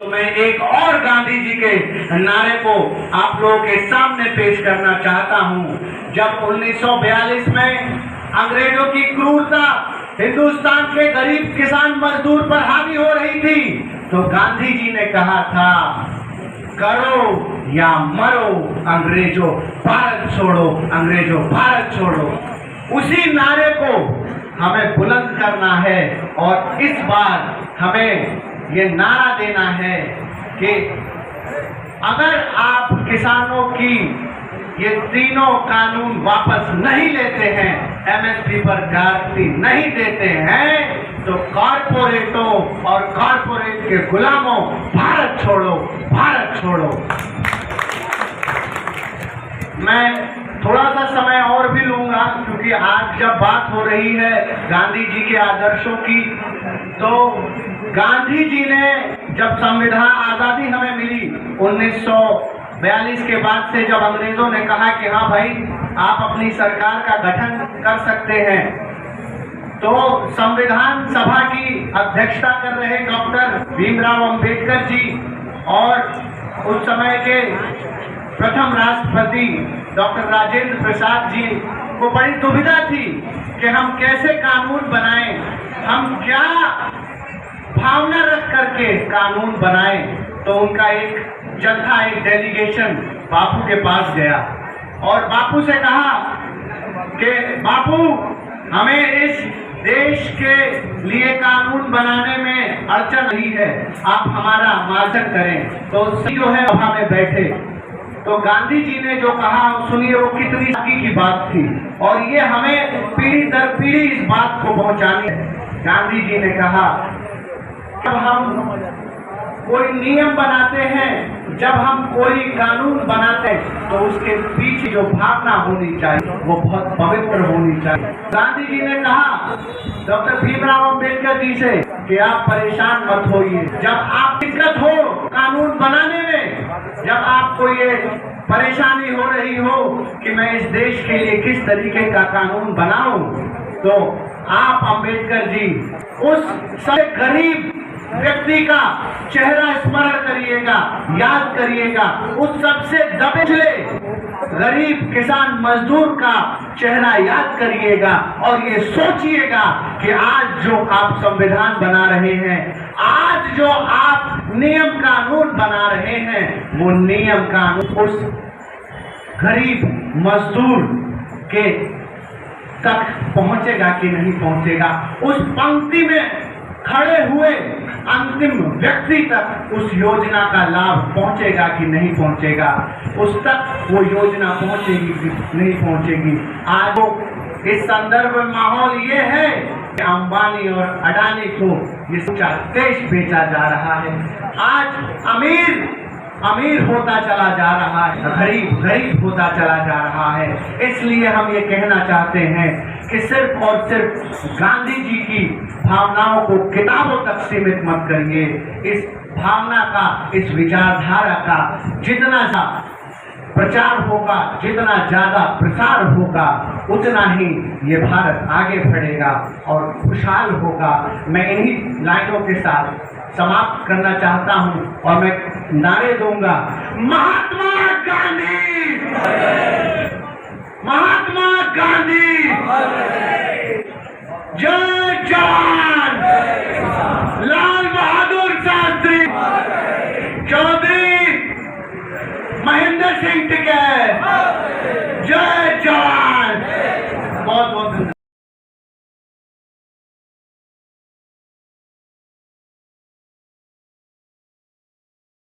तो मैं एक और गांधी जी के नारे को आप लोगों के सामने पेश करना चाहता हूं। जब 1942 में अंग्रेजों की क्रूरता हिंदुस्तान के गरीब किसान मजदूर पर हावी हो रही थी, तो गांधी जी ने कहा था, करो या मरो अंग्रेजों, भारत छोड़ो, अंग्रेजों भारत छोड़ो। उसी नारे को हमें बुलंद करना है और इस बार हमें ये नारा देना है कि अगर आप किसानों की ये तीनों कानून वापस नहीं लेते हैं, एमएसपी पर गारंटी नहीं देते हैं, तो कॉरपोरेटों और कॉरपोरेट के गुलामों, भारत छोड़ो, भारत छोड़ो। मैं थोड़ा सा समय और भी लूंगा क्योंकि आज जब बात हो रही है गांधी जी के आदर्शों की, तो गांधी जी ने जब संविधान आजादी हमें मिली 1942 के बाद से, जब अंग्रेजों ने कहा कि हाँ भाई आप अपनी सरकार का गठन कर सकते हैं, तो संविधान सभा की अध्यक्षता कर रहे डॉक्टर भीमराव अंबेडकर जी और उस समय के प्रथम राष्ट्रपति डॉक्टर राजेंद्र प्रसाद जी को बड़ी दुविधा थी कि हम कैसे कानून बनाएं, हम क्या भावना रख करके कानून बनाएं। तो उनका एक जत्था, एक डेलीगेशन बापू के पास गया और बापू से कहा कि बापू, हमें इस देश के लिए कानून बनाने में अड़चन नहीं है, आप हमारा मार्गदर्शन करें। तो जो है सभा में बैठे, तो गांधी जी ने जो कहा सुनिए, वो कितनी आगे की बात थी और ये हमें पीढ़ी दर पीढ़ी इस बात को पहुंचानी है। गांधी जी ने कहा, जब हम कोई नियम बनाते हैं, जब हम कोई कानून बनाते हैं, तो उसके पीछे जो भावना होनी चाहिए वो बहुत पवित्र होनी चाहिए। गांधी जी ने कहा डॉक्टर भीमराव अंबेडकर जी से कि आप परेशान मत होइए, जब आप दिक्कत हो कानून बनाने में, जब आपको ये परेशानी हो रही हो कि मैं इस देश के लिए किस तरीके का कानून बनाऊं, तो आप अंबेडकर जी उस सबसे गरीब व्यक्ति का चेहरा स्मरण करिएगा, याद करिएगा, उस सबसे दबे गरीब किसान मजदूर का चेहरा याद करिएगा और ये सोचिएगा कि आज जो आप संविधान बना रहे हैं, आज जो आप नियम कानून बना रहे हैं, वो नियम कानून उस गरीब मजदूर के तक पहुंचेगा कि नहीं पहुंचेगा, उस पंक्ति में खड़े हुए अंतिम व्यक्ति तक उस योजना का लाभ पहुंचेगा कि नहीं पहुंचेगा, उस तक वो योजना पहुंचेगी कि नहीं पहुंचेगी। आज इस संदर्भ में माहौल ये है कि अंबानी और अडानी को ये देश बेचा जा रहा है। आज अमीर अमीर होता चला जा रहा है, गरीब गरीब होता चला जा रहा है। इसलिए हम ये कहना चाहते हैं कि सिर्फ और सिर्फ गांधी जी की भावनाओं को किताबों तक सीमित मत करिए। इस भावना का, इस विचारधारा का जितना सा प्रचार होगा, जितना ज्यादा प्रसार होगा, उतना ही ये भारत आगे बढ़ेगा और खुशहाल होगा। मैं इन्हीं लाइनों के साथ समाप्त करना चाहता हूं और मैं नारे दूंगा, महात्मा गांधी, महात्मा गांधी, जय जवान, लाल बहादुर शास्त्री, चौधरी महेंद्र सिंह टिकैत।